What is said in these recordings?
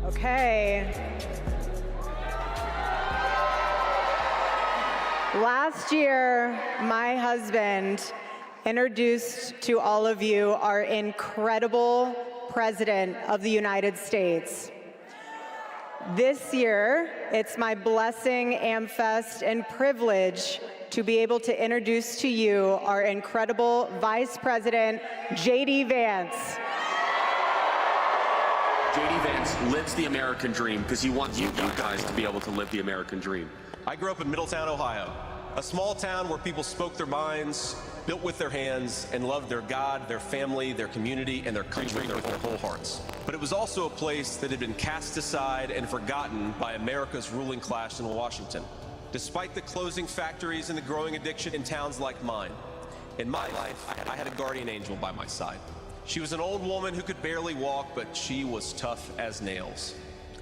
Okay. Last year, my husband introduced to all of you our incredible President of the United States. This year, it's my blessing, AmFest, and privilege to be able to introduce to you our incredible Vice President, JD Vance. JD Vance lives the American dream because he wants you guys to be able to live the American dream. I grew up in Middletown, Ohio, a small town where people spoke their minds, built with their hands, and loved their God, their family, their community, and their country with their whole hearts. But it was also a place that had been cast aside and forgotten by America's ruling class in Washington. Despite the closing factories and the growing addiction in towns like mine, in my life, I had a guardian angel by my side. She was an old woman who could barely walk, but she was tough as nails.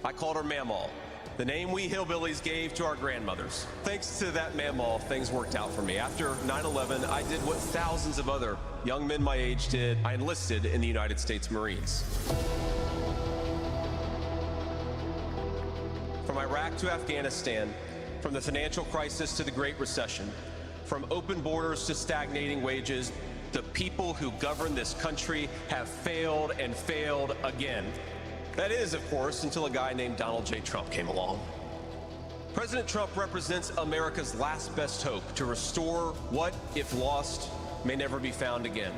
I called her Mamaw, the name we hillbillies gave to our grandmothers. Thanks to that Mamaw, things worked out for me. After 9/11, I did what thousands of other young men my age did. I enlisted in the United States Marines. From Iraq to Afghanistan, from the financial crisis to the Great Recession, from open borders to stagnating wages, the people who govern this country have failed and failed again. That is, of course, until a guy named Donald J. Trump came along. President Trump represents America's last best hope to restore what, if lost, may never be found again.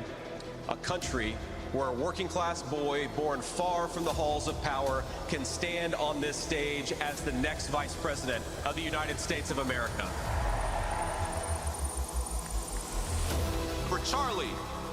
A country where a working-class boy born far from the halls of power can stand on this stage as the next Vice President of the United States of America. For Charlie,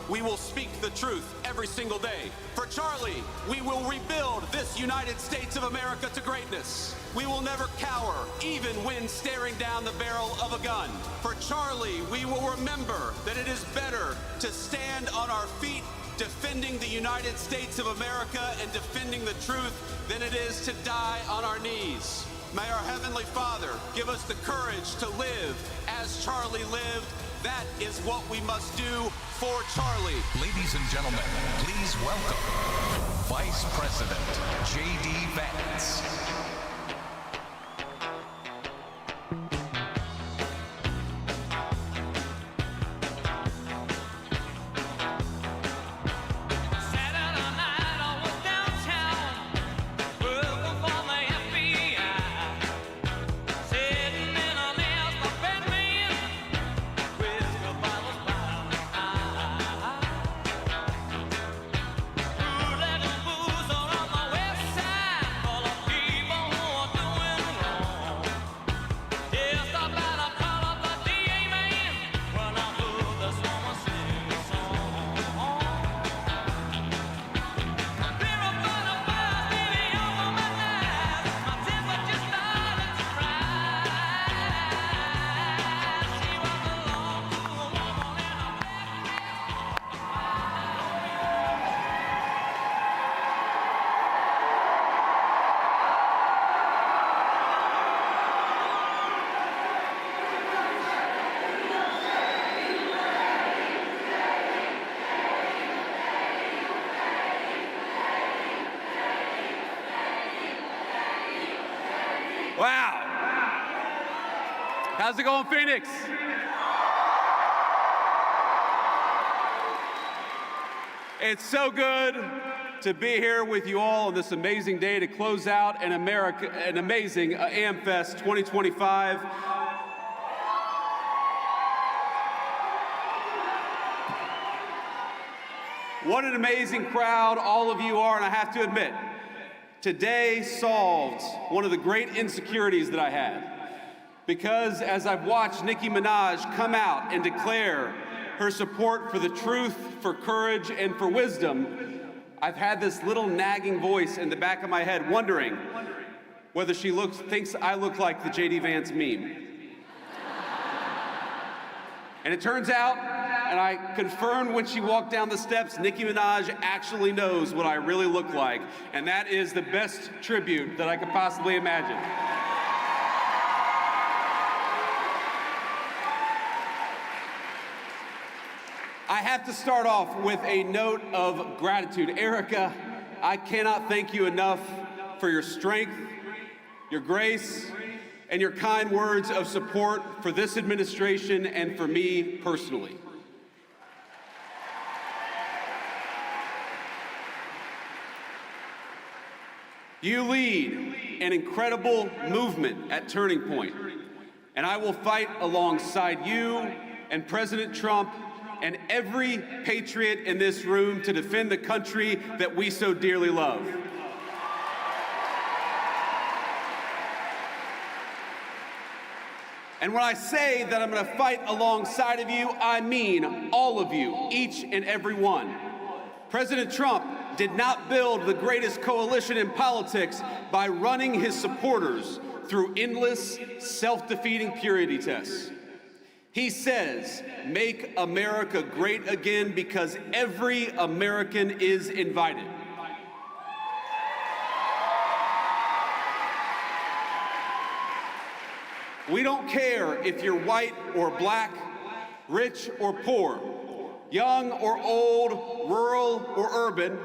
we will speak the truth every single day. For Charlie, we will rebuild this United States of America to greatness. We will never cower, even when staring down the barrel of a gun. For Charlie, we will remember that it is better to stand on our feet defending the United States of America and defending the truth than it is to die on our knees. May our Heavenly Father give us the courage to live as Charlie lived. That is what we must do for Charlie. Ladies and gentlemen, please welcome Vice President JD Vance. Wow. How's it going, Phoenix? It's so good to be here with you all on this amazing day to close out an amazing AmFest 2025. What an amazing crowd all of you are, and I have to admit, today solved one of the great insecurities that I had. Because as I've watched Nicki Minaj come out and declare her support for the truth, for courage, and for wisdom, I've had this little nagging voice in the back of my head wondering whether she thinks I look like the JD Vance meme. And it turns out, and I confirmed when she walked down the steps, Nicki Minaj actually knows what I really look like, and that is the best tribute that I could possibly imagine. I have to start off with a note of gratitude. Erica, I cannot thank you enough for your strength, your grace, and your kind words of support for this administration and for me personally. You lead an incredible movement at Turning Point, and I will fight alongside you and President Trump and every patriot in this room to defend the country that we so dearly love. And when I say that I'm going to fight alongside of you, I mean all of you, each and every one. President Trump did not build the greatest coalition in politics by running his supporters through endless, self-defeating purity tests. He says, "Make America great again," because every American is invited. We don't care if you're white or black, rich or poor, young or old, rural or urban,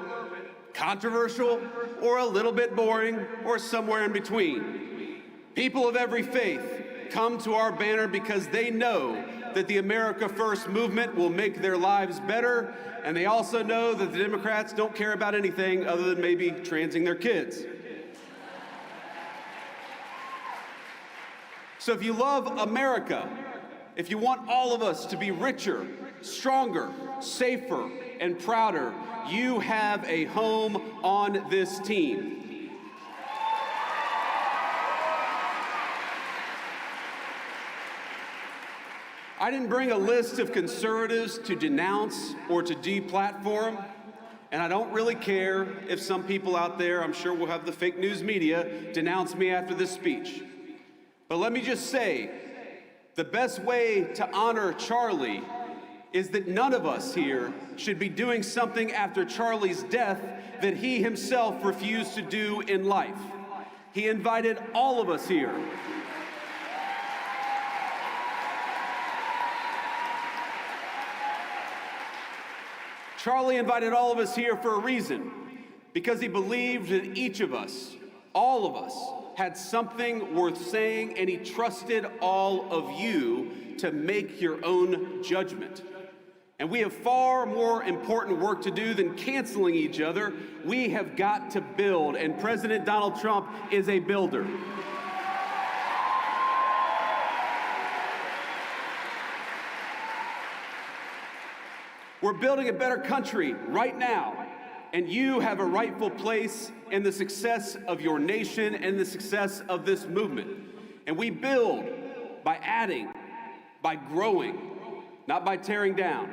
controversial or a little bit boring, or somewhere in between. People of every faith come to our banner because they know that the America First movement will make their lives better, and they also know that the Democrats don't care about anything other than maybe transing their kids. So if you love America, if you want all of us to be richer, stronger, safer, and prouder, you have a home on this team. I didn't bring a list of conservatives to denounce or to deplatform, and I don't really care if some people out there, I'm sure we'll have the fake news media, denounce me after this speech. But let me just say, the best way to honor Charlie is that none of us here should be doing something after Charlie's death that he himself refused to do in life. He invited all of us here. Charlie invited all of us here for a reason, because he believed that each of us, all of us, had something worth saying, and he trusted all of you to make your own judgment. And we have far more important work to do than canceling each other. We have got to build, and President Donald Trump is a builder. We're building a better country right now, and you have a rightful place in the success of your nation and the success of this movement. And we build by adding, by growing, not by tearing down.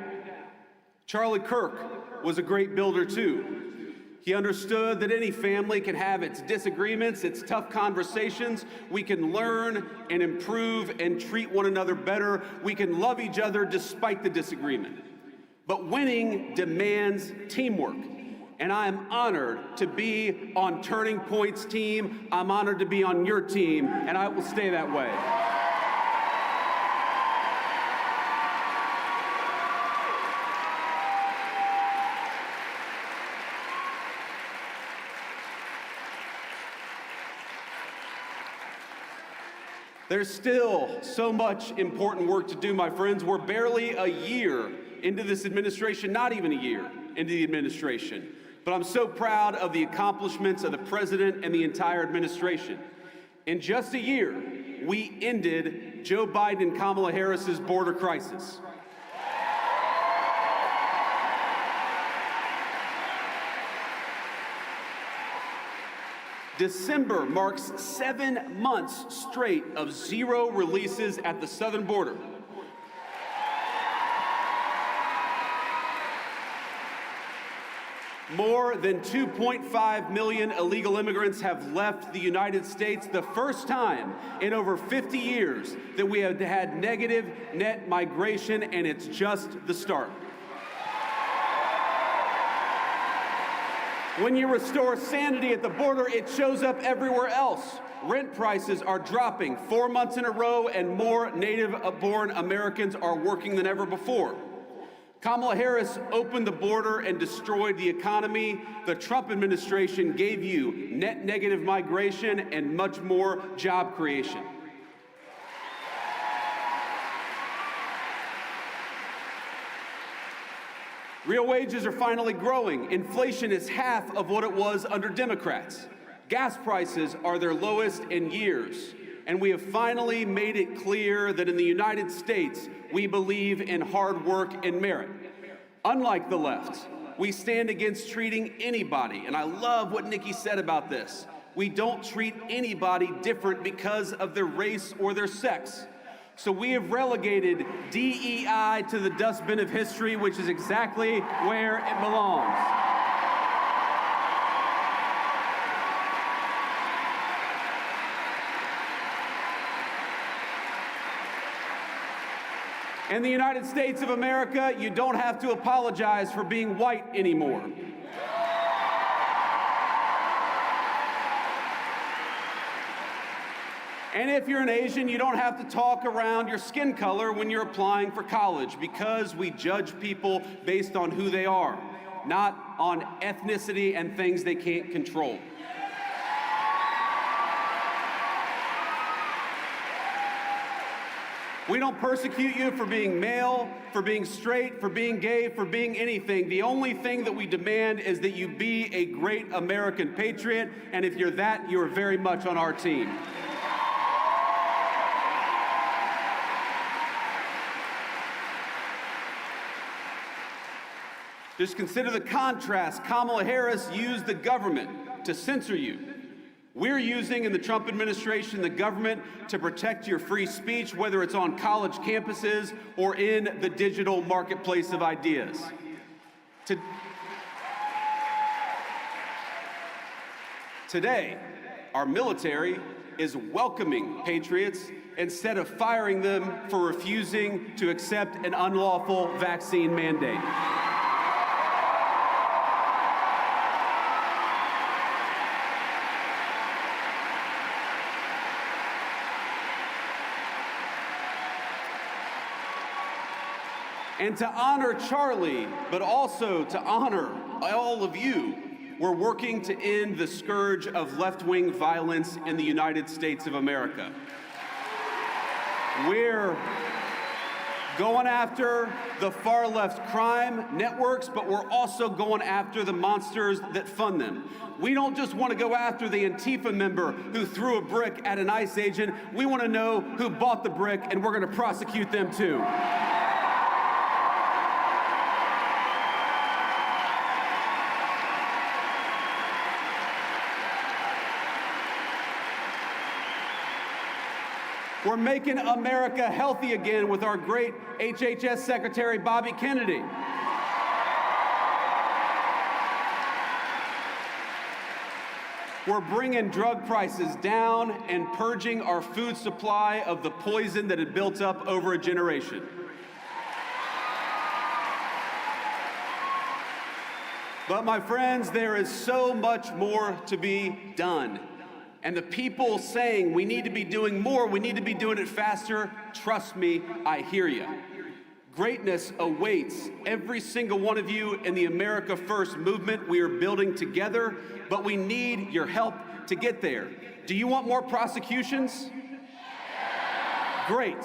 Charlie Kirk was a great builder too. He understood that any family can have its disagreements, its tough conversations. We can learn and improve and treat one another better. We can love each other despite the disagreement. But winning demands teamwork. And I am honored to be on Turning Point's team. I'm honored to be on your team, and I will stay that way. There's still so much important work to do, my friends. We're barely a year into this administration, not even a year into the administration. But I'm so proud of the accomplishments of the president and the entire administration. In just a year, we ended Joe Biden and Kamala Harris's border crisis. December marks 7 months straight of zero releases at the southern border. More than 2.5 million illegal immigrants have left the United States, the first time in over 50 years that we have had negative net migration, and it's just the start. When you restore sanity at the border, it shows up everywhere else. Rent prices are dropping 4 months in a row, and more native-born Americans are working than ever before. Kamala Harris opened the border and destroyed the economy. The Trump administration gave you net negative migration and much more job creation. Real wages are finally growing. Inflation is half of what it was under Democrats. Gas prices are their lowest in years. And we have finally made it clear that in the United States, we believe in hard work and merit. Unlike the left, we stand against treating anybody, and I love what Nikki said about this. We don't treat anybody different because of their race or their sex. So we have relegated DEI to the dustbin of history, which is exactly where it belongs. In the United States of America, you don't have to apologize for being white anymore. And if you're an Asian, you don't have to talk around your skin color when you're applying for college, because we judge people based on who they are, not on ethnicity and things they can't control. We don't persecute you for being male, for being straight, for being gay, for being anything. The only thing that we demand is that you be a great American patriot, and if you're that, you're very much on our team. Just consider the contrast. Kamala Harris used the government to censor you. We're using, in the Trump administration, the government to protect your free speech, whether it's on college campuses or in the digital marketplace of ideas. Today, our military is welcoming patriots instead of firing them for refusing to accept an unlawful vaccine mandate. And to honor Charlie, but also to honor all of you, we're working to end the scourge of left-wing violence in the United States of America. We're going after the far-left crime networks, but we're also going after the monsters that fund them. We don't just want to go after the Antifa member who threw a brick at an ICE agent. We want to know who bought the brick, and we're going to prosecute them too. We're making America healthy again with our great HHS Secretary Bobby Kennedy. We're bringing drug prices down and purging our food supply of the poison that had built up over a generation. But my friends, there is so much more to be done. And the people saying we need to be doing more, we need to be doing it faster, trust me, I hear you. Greatness awaits every single one of you in the America First movement we are building together, but we need your help to get there. Do you want more prosecutions? Great.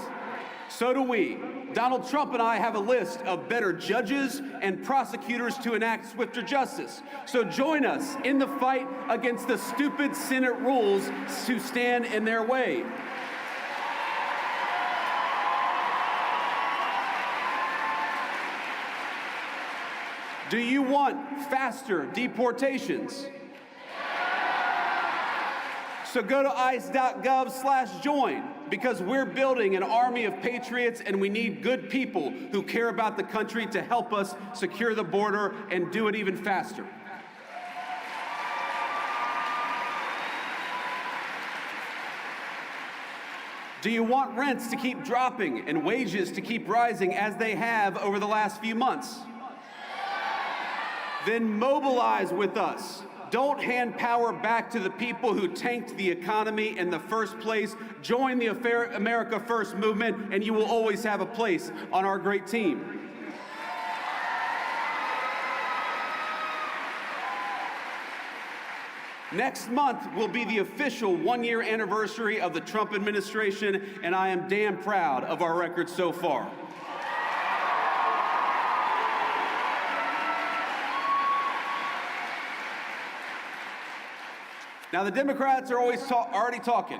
So do we. Donald Trump and I have a list of better judges and prosecutors to enact swifter justice. So join us in the fight against the stupid Senate rules to stand in their way. Do you want faster deportations? So go to ice.gov/join, because we're building an army of patriots and we need good people who care about the country to help us secure the border and do it even faster. Do you want rents to keep dropping and wages to keep rising as they have over the last few months? Then mobilize with us. Don't hand power back to the people who tanked the economy in the first place. Join the America First movement, and you will always have a place on our great team. Next month will be the official one-year anniversary of the Trump administration, and I am damn proud of our record so far. Now, the Democrats are already talking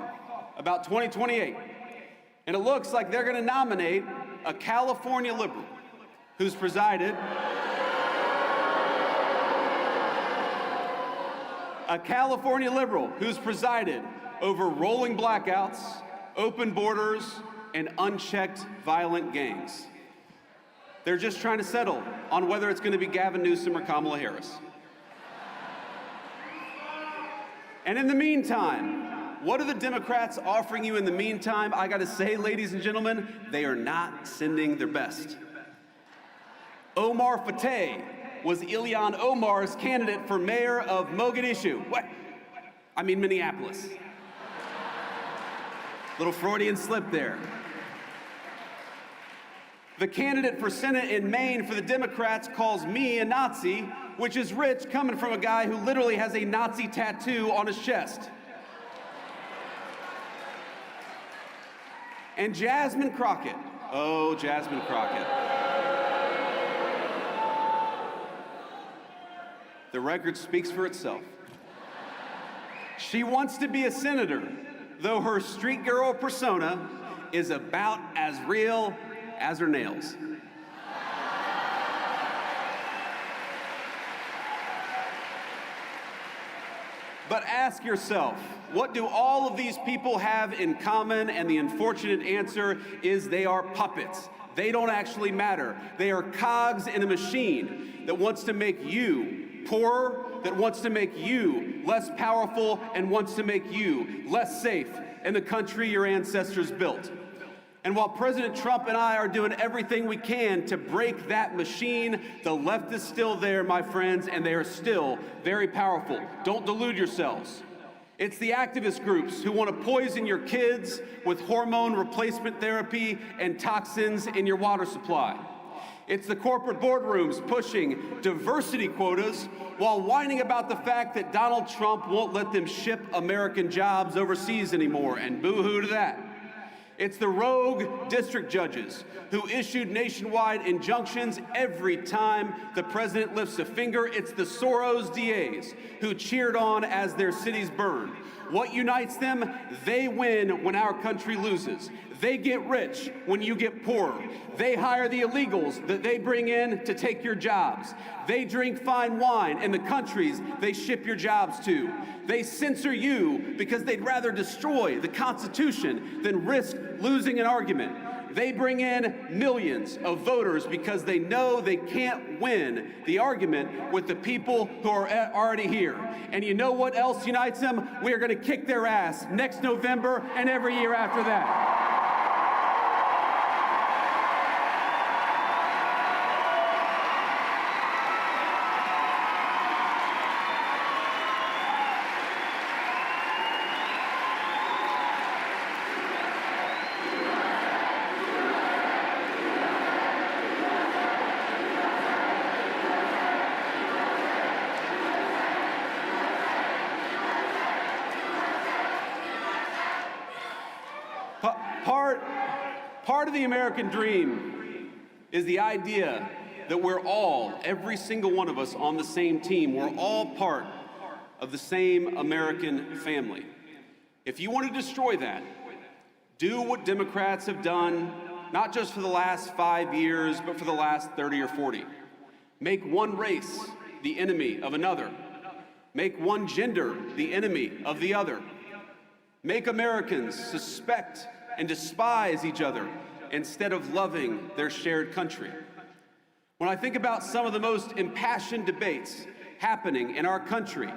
about 2028, and it looks like they're going to nominate a California liberal who's presided over rolling blackouts, open borders, and unchecked violent gangs. They're just trying to settle on whether it's going to be Gavin Newsom or Kamala Harris. And in the meantime, what are the Democrats offering you in the meantime? I gotta say, ladies and gentlemen, they are not sending their best. Omar Fateh was Ilhan Omar's candidate for mayor of Mogadishu. Minneapolis. Little Freudian slip there. The candidate for Senate in Maine for the Democrats calls me a Nazi, which is rich coming from a guy who literally has a Nazi tattoo on his chest. And Jasmine Crockett, oh, Jasmine Crockett. The record speaks for itself. She wants to be a senator, though her street girl persona is about as real as her nails. But ask yourself, what do all of these people have in common? And the unfortunate answer is they are puppets. They don't actually matter. They are cogs in a machine that wants to make you poorer, that wants to make you less powerful, and wants to make you less safe in the country your ancestors built. And while President Trump and I are doing everything we can to break that machine, the left is still there, my friends, and they are still very powerful. Don't delude yourselves. It's the activist groups who want to poison your kids with hormone replacement therapy and toxins in your water supply. It's the corporate boardrooms pushing diversity quotas while whining about the fact that Donald Trump won't let them ship American jobs overseas anymore, and boo-hoo to that. It's the rogue district judges who issued nationwide injunctions every time the president lifts a finger. It's the Soros DAs who cheered on as their cities burned. What unites them? They win when our country loses. They get rich when you get poorer. They hire the illegals that they bring in to take your jobs. They drink fine wine in the countries they ship your jobs to. They censor you because they'd rather destroy the Constitution than risk losing an argument. They bring in millions of voters because they know they can't win the argument with the people who are already here. And you know what else unites them? We are going to kick their ass next November and every year after that. Part of the American dream is the idea that we're all, every single one of us, on the same team. We're all part of the same American family. If you want to destroy that, do what Democrats have done, not just for the last 5 years, but for the last 30 or 40. Make one race the enemy of another. Make one gender the enemy of the other. Make Americans suspect and despise each other instead of loving their shared country. When I think about some of the most impassioned debates happening in our country,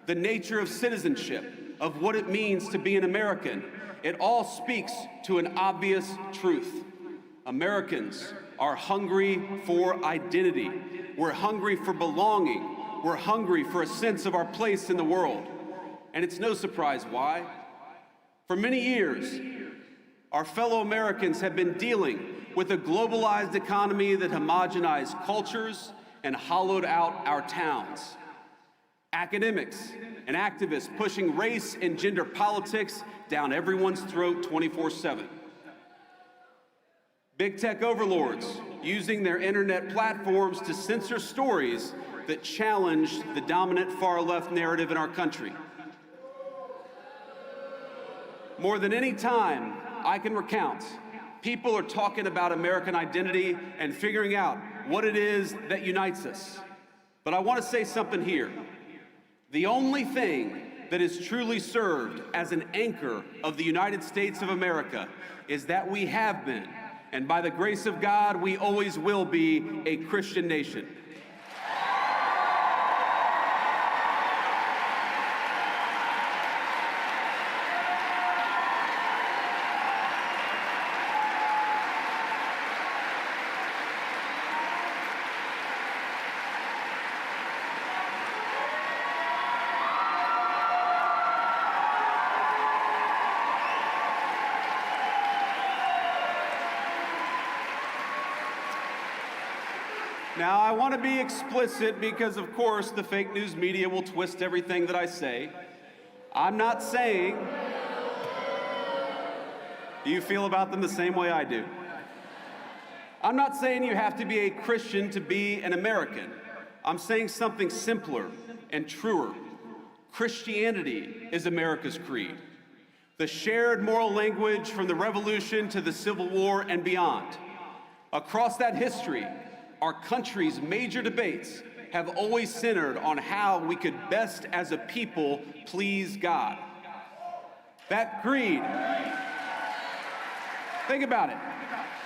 the nature of citizenship, of what it means to be an American, it all speaks to an obvious truth. Americans are hungry for identity. We're hungry for belonging. We're hungry for a sense of our place in the world. And it's no surprise why. For many years, our fellow Americans have been dealing with a globalized economy that homogenized cultures and hollowed out our towns. Academics and activists pushing race and gender politics down everyone's throat 24/7. Big tech overlords using their internet platforms to censor stories that challenge the dominant far-left narrative in our country. More than any time I can recount, people are talking about American identity and figuring out what it is that unites us. But I want to say something here. The only thing that is truly served as an anchor of the United States of America is that we have been, and by the grace of God, we always will be, a Christian nation. Now, I want to be explicit because, of course, the fake news media will twist everything that I say. I'm not saying... Do you feel about them the same way I do? I'm not saying you have to be a Christian to be an American. I'm saying something simpler and truer. Christianity is America's creed. The shared moral language from the Revolution to the Civil War and beyond. Across that history, our country's major debates have always centered on how we could best as a people please God. That creed, think about it,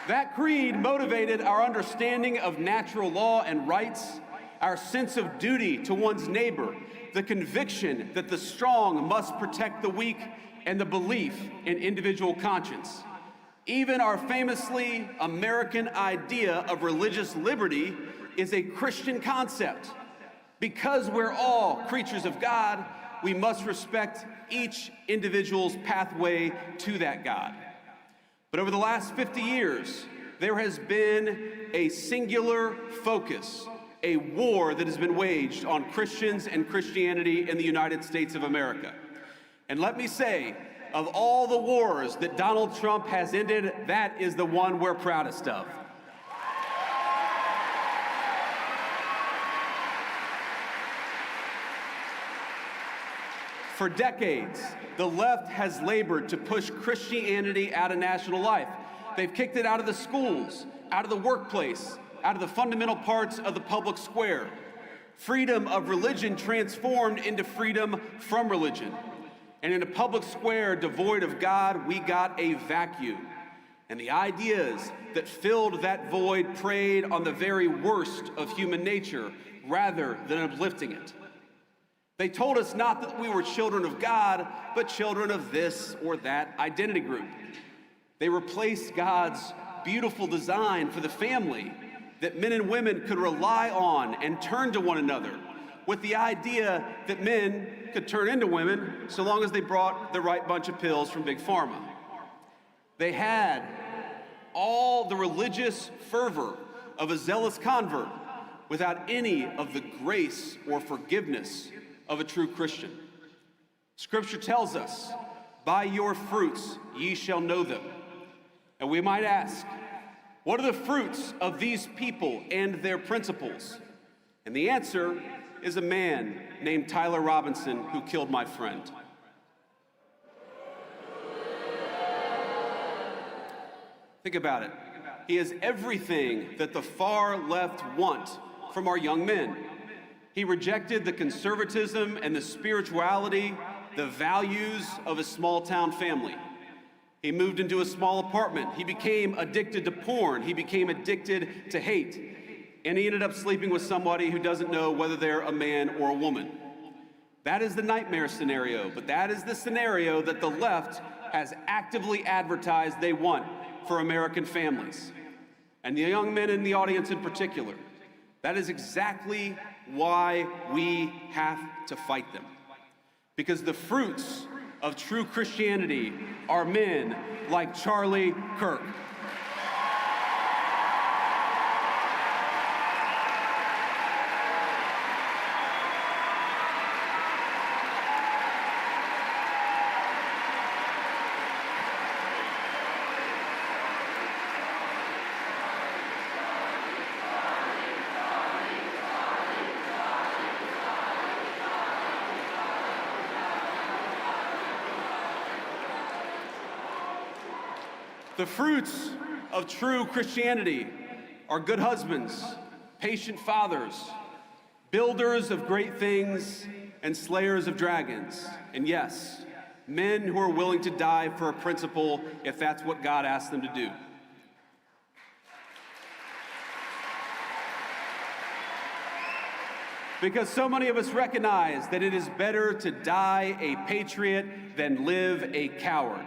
that creed motivated our understanding of natural law and rights, our sense of duty to one's neighbor, the conviction that the strong must protect the weak, and the belief in individual conscience. Even our famously American idea of religious liberty is a Christian concept. Because we're all creatures of God, we must respect each individual's pathway to that God. But over the last 50 years, there has been a singular focus, a war that has been waged on Christians and Christianity in the United States of America. And let me say, of all the wars that Donald Trump has ended, that is the one we're proudest of. For decades, the left has labored to push Christianity out of national life. They've kicked it out of the schools, out of the workplace, out of the fundamental parts of the public square. Freedom of religion transformed into freedom from religion. And in a public square devoid of God, we got a vacuum. And the ideas that filled that void preyed on the very worst of human nature rather than uplifting it. They told us not that we were children of God, but children of this or that identity group. They replaced God's beautiful design for the family that men and women could rely on and turn to one another, with the idea that men could turn into women so long as they brought the right bunch of pills from Big Pharma. They had all the religious fervor of a zealous convert without any of the grace or forgiveness of a true Christian. Scripture tells us, "By your fruits ye shall know them." And we might ask, what are the fruits of these people and their principles? And the answer is a man named Tyler Robinson who killed my friend. Think about it. He has everything that the far left want from our young men. He rejected the conservatism and the spirituality, the values of a small town family. He moved into a small apartment. He became addicted to porn. He became addicted to hate. And he ended up sleeping with somebody who doesn't know whether they're a man or a woman. That is the nightmare scenario, but that is the scenario that the left has actively advertised they want for American families. And the young men in the audience in particular, that is exactly why we have to fight them. Because the fruits of true Christianity are men like Charlie Kirk. The fruits of true Christianity are good husbands, patient fathers, builders of great things, and slayers of dragons. And yes, men who are willing to die for a principle if that's what God asks them to do. Because so many of us recognize that it is better to die a patriot than live a coward.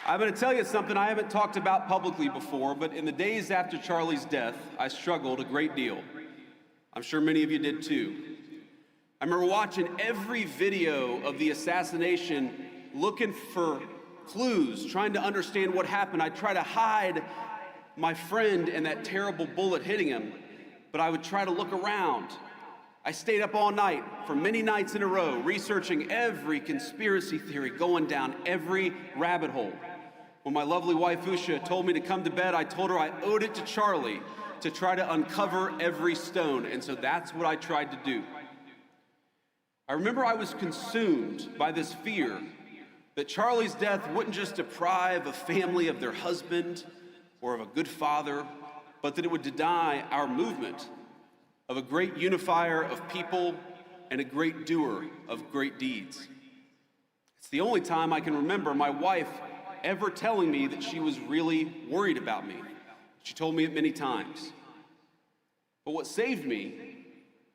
I'm going to tell you something I haven't talked about publicly before, but in the days after Charlie's death, I struggled a great deal. I'm sure many of you did too. I remember watching every video of the assassination, looking for clues, trying to understand what happened. I'd try to hide my friend and that terrible bullet hitting him, but I would try to look around. I stayed up all night for many nights in a row, researching every conspiracy theory, going down every rabbit hole. When my lovely wife, Usha, told me to come to bed, I told her I owed it to Charlie to try to uncover every stone, and so that's what I tried to do. I remember I was consumed by this fear that Charlie's death wouldn't just deprive a family of their husband or of a good father, but that it would deny our movement of a great unifier of people and a great doer of great deeds. It's the only time I can remember my wife ever telling me that she was really worried about me. She told me it many times. But what saved me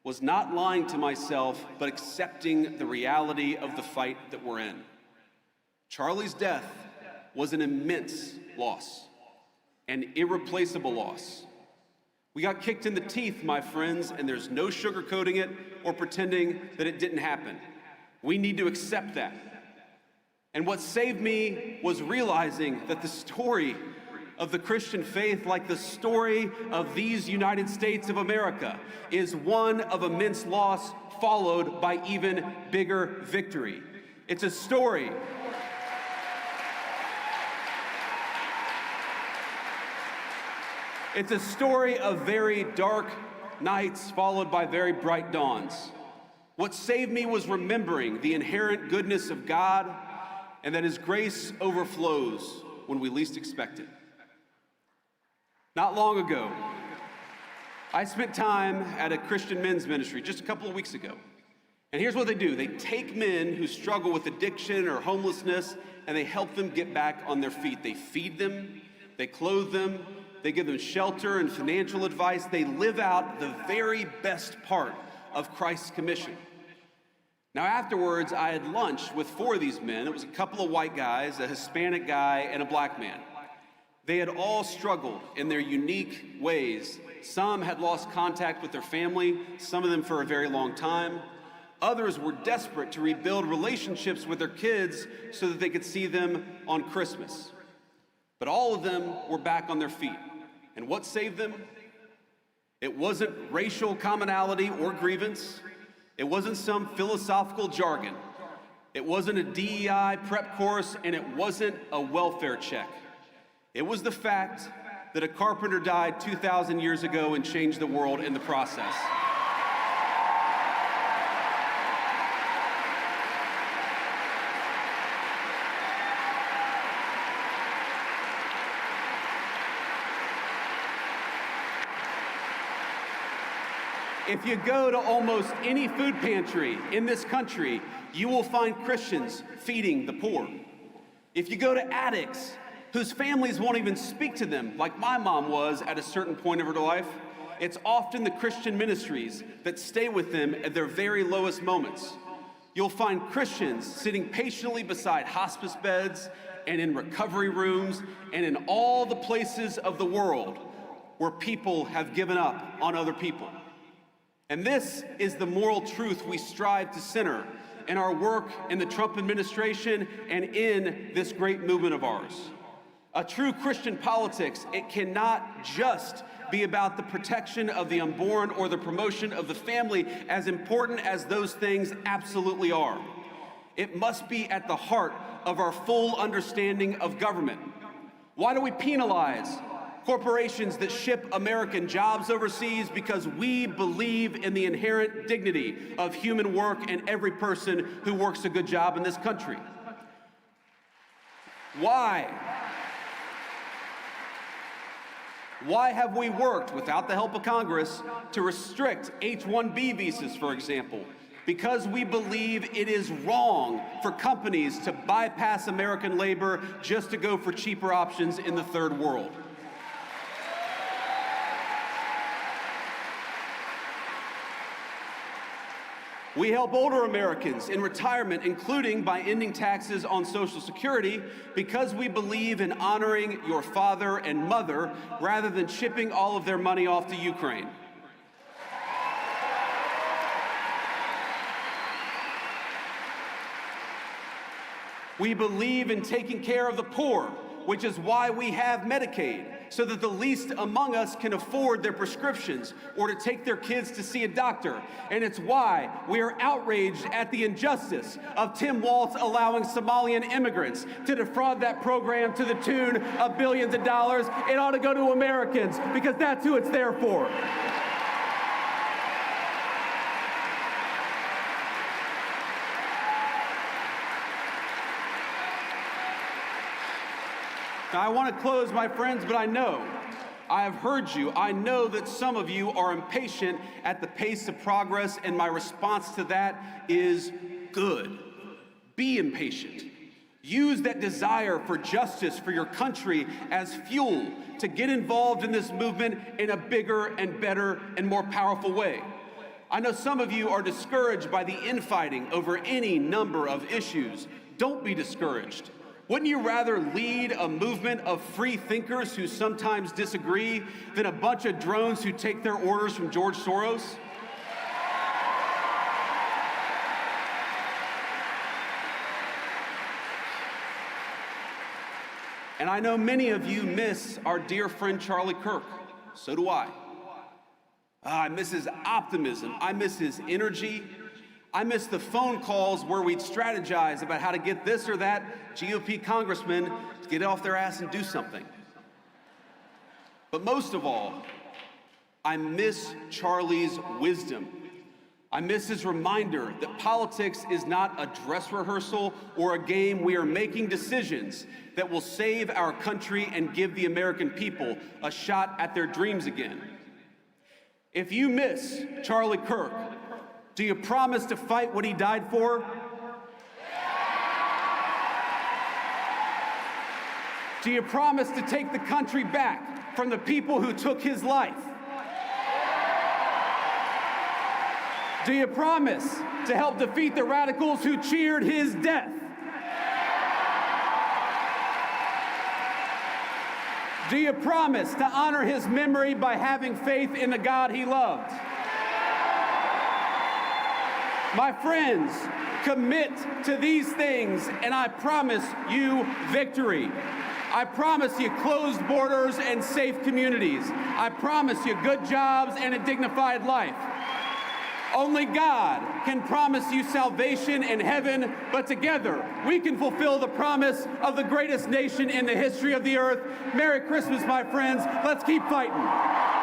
was not lying to myself, but accepting the reality of the fight that we're in. Charlie's death was an immense loss, an irreplaceable loss. We got kicked in the teeth, my friends, and there's no sugarcoating it or pretending that it didn't happen. We need to accept that. And what saved me was realizing that the story of the Christian faith, like the story of these United States of America, is one of immense loss followed by even bigger victory. It's a story. It's a story of very dark nights followed by very bright dawns. What saved me was remembering the inherent goodness of God and that His grace overflows when we least expect it. Not long ago, I spent time at a Christian men's ministry just a couple of weeks ago. And here's what they do. They take men who struggle with addiction or homelessness and they help them get back on their feet. They feed them, they clothe them, they give them shelter and financial advice. They live out the very best part of Christ's commission. Now afterwards, I had lunch with 4 of these men. It was a couple of white guys, a Hispanic guy, and a black man. They had all struggled in their unique ways. Some had lost contact with their family, some of them for a very long time. Others were desperate to rebuild relationships with their kids so that they could see them on Christmas. But all of them were back on their feet. And what saved them? It wasn't racial commonality or grievance. It wasn't some philosophical jargon. It wasn't a DEI prep course, and it wasn't a welfare check. It was the fact that a carpenter died 2,000 years ago and changed the world in the process. If you go to almost any food pantry in this country, you will find Christians feeding the poor. If you go to addicts whose families won't even speak to them, like my mom was at a certain point of her life, it's often the Christian ministries that stay with them at their very lowest moments. You'll find Christians sitting patiently beside hospice beds and in recovery rooms and in all the places of the world where people have given up on other people. And this is the moral truth we strive to center in our work in the Trump administration and in this great movement of ours. A true Christian politics, it cannot just be about the protection of the unborn or the promotion of the family, as important as those things absolutely are. It must be at the heart of our full understanding of government. Why do we penalize corporations that ship American jobs overseas because we believe in the inherent dignity of human work and every person who works a good job in this country. Why? Why have we worked, without the help of Congress, to restrict H-1B visas, for example? Because we believe it is wrong for companies to bypass American labor just to go for cheaper options in the third world. We help older Americans in retirement, including by ending taxes on Social Security, because we believe in honoring your father and mother rather than shipping all of their money off to Ukraine. We believe in taking care of the poor, which is why we have Medicaid, so that the least among us can afford their prescriptions or to take their kids to see a doctor. And it's why we are outraged at the injustice of Tim Walz allowing Somalian immigrants to defraud that program to the tune of billions of dollars. It ought to go to Americans, because that's who it's there for. Now, I want to close, my friends, but I have heard you. I know that some of you are impatient at the pace of progress, and my response to that is good. Be impatient. Use that desire for justice for your country as fuel to get involved in this movement in a bigger and better and more powerful way. I know some of you are discouraged by the infighting over any number of issues. Don't be discouraged. Wouldn't you rather lead a movement of free thinkers who sometimes disagree than a bunch of drones who take their orders from George Soros? And I know many of you miss our dear friend Charlie Kirk. So do I. I miss his optimism. I miss his energy. I miss the phone calls where we'd strategize about how to get this or that GOP congressman to get off their ass and do something. But most of all, I miss Charlie's wisdom. I miss his reminder that politics is not a dress rehearsal or a game. We are making decisions that will save our country and give the American people a shot at their dreams again. If you miss Charlie Kirk, do you promise to fight what he died for? Do you promise to take the country back from the people who took his life? Do you promise to help defeat the radicals who cheered his death? Do you promise to honor his memory by having faith in the God he loved? My friends, commit to these things, and I promise you victory. I promise you closed borders and safe communities. I promise you good jobs and a dignified life. Only God can promise you salvation in heaven, but together we can fulfill the promise of the greatest nation in the history of the earth. Merry Christmas, my friends. Let's keep fighting.